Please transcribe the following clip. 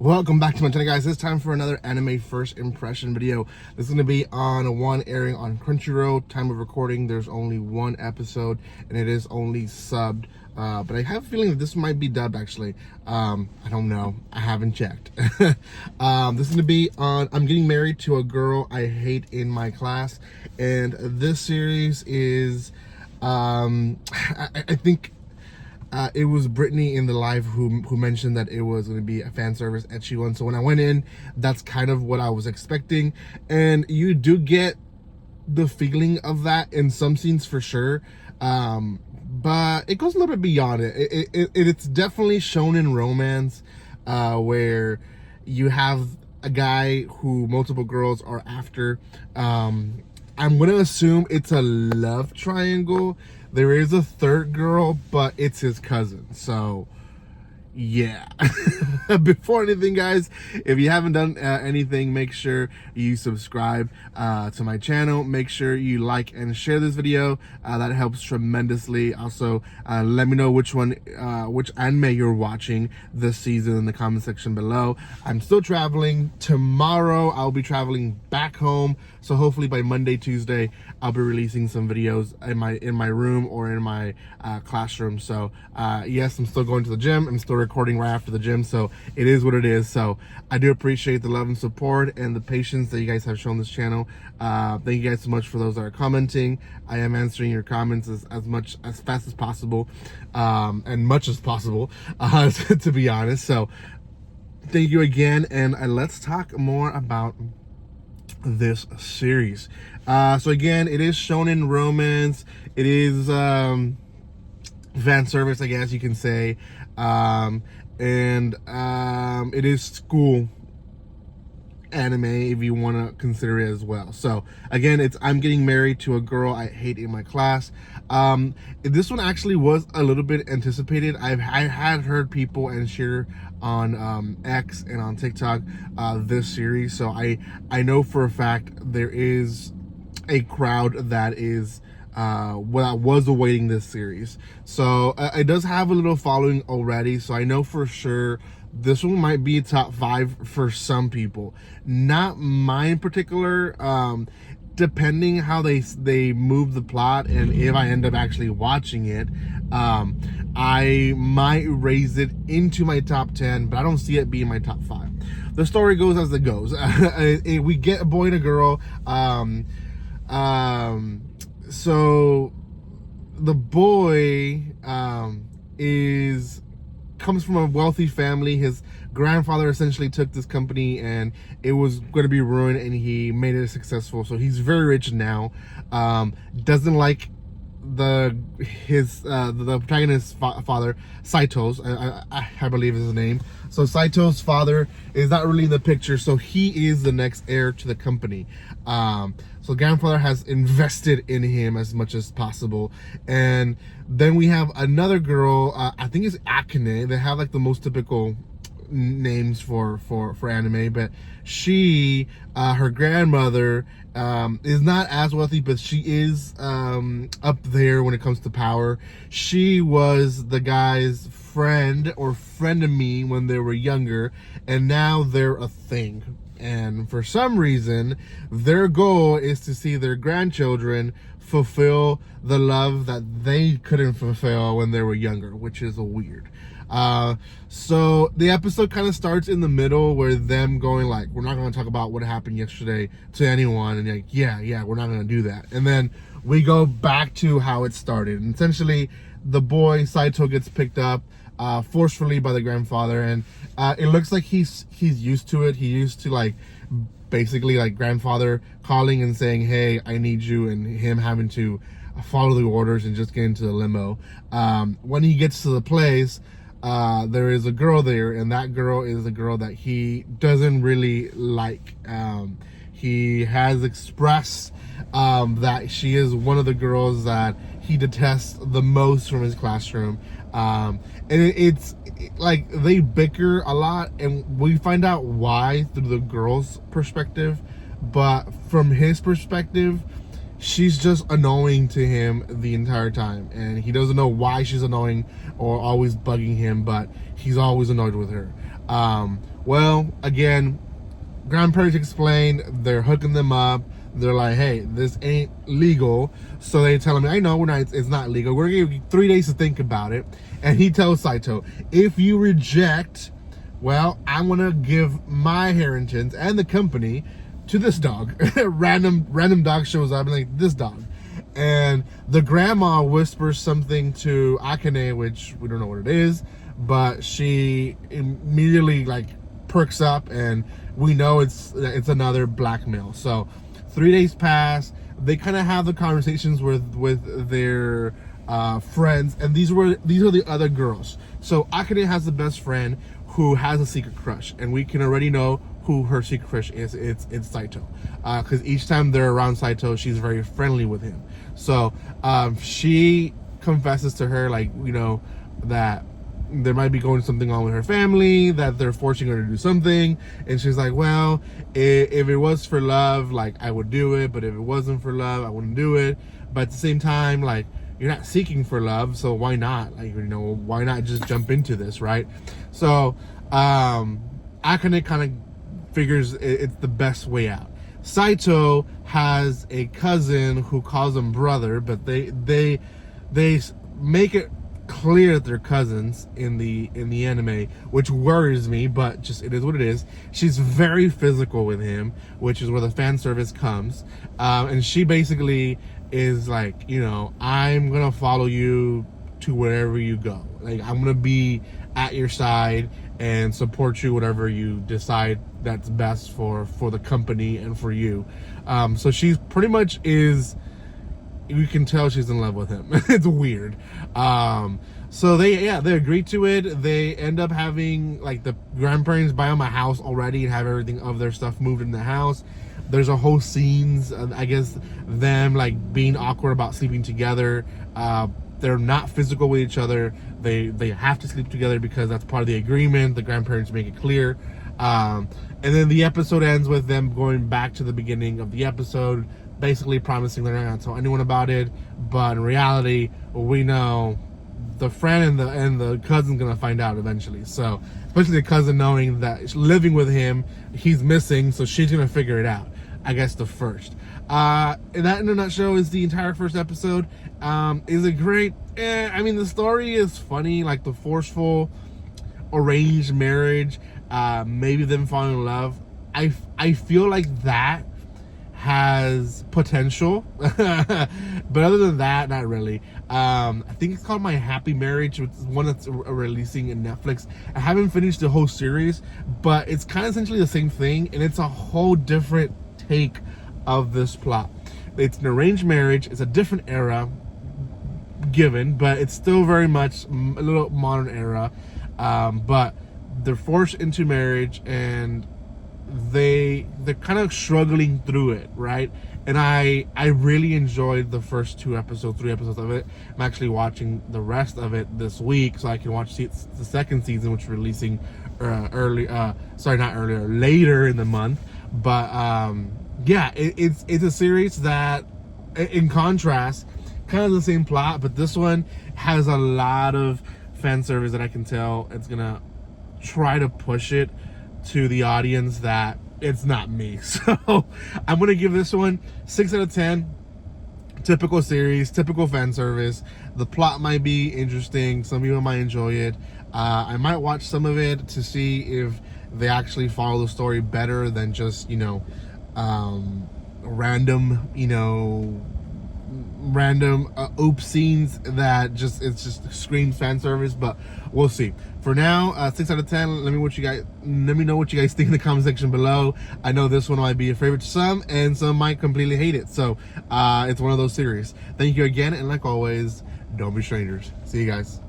Welcome back to my channel, guys. It's time for another anime first impression video. This is going to be on one airing on Crunchyroll. Time of recording, there's only one episode and it is only subbed, but I have a feeling that this might be dubbed actually. I don't know, I haven't checked. This is going to be on I'm Getting Married to a Girl I Hate in My Class, and this series is I think it was Brittany in the live who mentioned that it was going to be a fan service ecchi one. So when I went in, that's kind of what I was expecting, and you do get the feeling of that in some scenes for sure, but it goes a little bit beyond it. It's definitely shonen romance, where you have a guy who multiple girls are after. I'm going to assume it's a love triangle. There is a third girl, but it's his cousin. So, yeah. Before anything, guys, if you haven't done anything, make sure you subscribe to my channel. Make sure you like and share this video. That helps tremendously. Also, let me know which anime you're watching this season in the comment section below. I'm still traveling. Tomorrow, I'll be traveling back home. So hopefully by Monday, Tuesday, I'll be releasing some videos in my room or in my classroom. So yes, I'm still going to the gym. I'm still recording right after the gym. So it is what it is. So I do appreciate the love and support and the patience that you guys have shown this channel. Thank you guys so much for those that are commenting. I am answering your comments as fast as possible, and much as possible, to be honest. So thank you again, and let's talk more about this series. So again, it is shonen romance. It is fan service, I guess you can say, and it is school anime if you want to consider it as well. So again, it's I'm Getting Married to a Girl I Hate in My Class. This one actually was a little bit anticipated. I had heard people and share on X and on TikTok this series, so I know for a fact there is a crowd that is was awaiting this series. So it does have a little following already, so I know for sure this one might be top 5 for some people. Not mine in particular. Depending how they move the plot and if I end up actually watching it, I might raise it into my top 10, but I don't see it being my top 5. The story goes as it goes. We get a boy and a girl. So the boy comes from a wealthy family. His grandfather essentially took this company and it was going to be ruined, and he made it successful. So he's very rich now. Doesn't like the protagonist's father, Saito's, I believe is his name. So Saito's father is not really in the picture, so he is the next heir to the company. So grandfather has invested in him as much as possible. And then we have another girl, I think it's Akane. They have like the most typical names for anime, but she her grandmother is not as wealthy, but she is up there when it comes to power. She was the guy's friend or frenemy when they were younger, and now they're a thing. And for some reason, their goal is to see their grandchildren fulfill the love that they couldn't fulfill when they were younger, which is weird. So the episode kind of starts in the middle where them going like, we're not going to talk about what happened yesterday to anyone, and like, yeah, we're not going to do that. And then we go back to how it started, and essentially the boy Saito gets picked up forcefully by the grandfather, and it looks like he's used to it. He used to like basically like grandfather calling and saying, hey, I need you, and him having to follow the orders and just get into the limo. When he gets to the place, there is a girl there, and that girl is a girl that he doesn't really like. He has expressed that she is one of the girls that he detests the most from his classroom. And it's like they bicker a lot, and we find out why through the girl's perspective, but from his perspective, she's just annoying to him the entire time, and he doesn't know why she's annoying or always bugging him, but he's always annoyed with her. Well, again, grandparents explain, they're hooking them up. They're like, hey, this ain't legal. So they tell him, I know it's not legal. We're gonna give you 3 days to think about it. And he tells Saito, if you reject, well, I'm gonna give my inheritance and the company to this dog. random dog shows up and like, this dog. And the grandma whispers something to Akane, which we don't know what it is, but she immediately like perks up, and we know it's another blackmail. So 3 days pass. They kind of have the conversations with their friends, and these are the other girls. So Akane has the best friend who has a secret crush, and we can already know who her secret crush is. It's Saito, because each time they're around Saito, she's very friendly with him. So she confesses to her, like, you know, that there might be going something on with her family, that they're forcing her to do something, and she's like, well, if it was for love, like, I would do it, but if it wasn't for love, I wouldn't do it. But at the same time, like, you're not seeking for love, so why not? Like, you know, why not just jump into this, right? So Akane kind of figures it's the best way out. Saito has a cousin who calls him brother, but they make it clear that they're cousins in the anime, which worries me, but just it is what it is. She's very physical with him, which is where the fan service comes, and she basically is like, you know, I'm gonna follow you to wherever you go. Like, I'm gonna be at your side and support you whatever you decide that's best for the company and for you. So she's pretty much is, you can tell she's in love with him. It's weird. So they agree to it. They end up having, like, the grandparents buy them a house already and have everything of their stuff moved in the house. There's a whole scenes, I guess, them like being awkward about sleeping together. They're not physical with each other. They have to sleep together because that's part of the agreement. The grandparents make it clear. And then the episode ends with them going back to the beginning of the episode, basically promising they're not going to tell anyone about it. But in reality, we know the friend and the cousin's going to find out eventually. So, especially the cousin knowing that living with him, he's missing, so she's going to figure it out. I guess the first. And that in a nutshell is the entire first episode. Is it great? I mean, the story is funny, like the forceful arranged marriage, maybe them falling in love. I feel like that has potential, but other than that, not really. I think it's called My Happy Marriage, which is one that's releasing in Netflix. I haven't finished the whole series, but it's kind of essentially the same thing, and it's a whole different take of this plot. It's an arranged marriage. It's a different era given, but it's still very much a little modern era. But they're forced into marriage, and they're kind of struggling through it, right? And I really enjoyed the first 3 episodes of it. I'm actually watching the rest of it this week so I can watch the second season, which is releasing later in the month. But yeah, it's a series that, in contrast, kind of the same plot, but this one has a lot of fan service that I can tell it's gonna try to push it to the audience that it's not me. So I'm gonna give this one 6 out of 10. Typical series, typical fan service. The plot might be interesting. Some people might enjoy it. I might watch some of it to see if they actually follow the story better than just, you know, random oops scenes that just screams fan service. But we'll see. For now, 6 out of 10. Let me know what you guys think in the comment section below. I know this one might be a favorite to some, and some might completely hate it. So it's one of those series. Thank you again, and like always, don't be strangers. See you guys.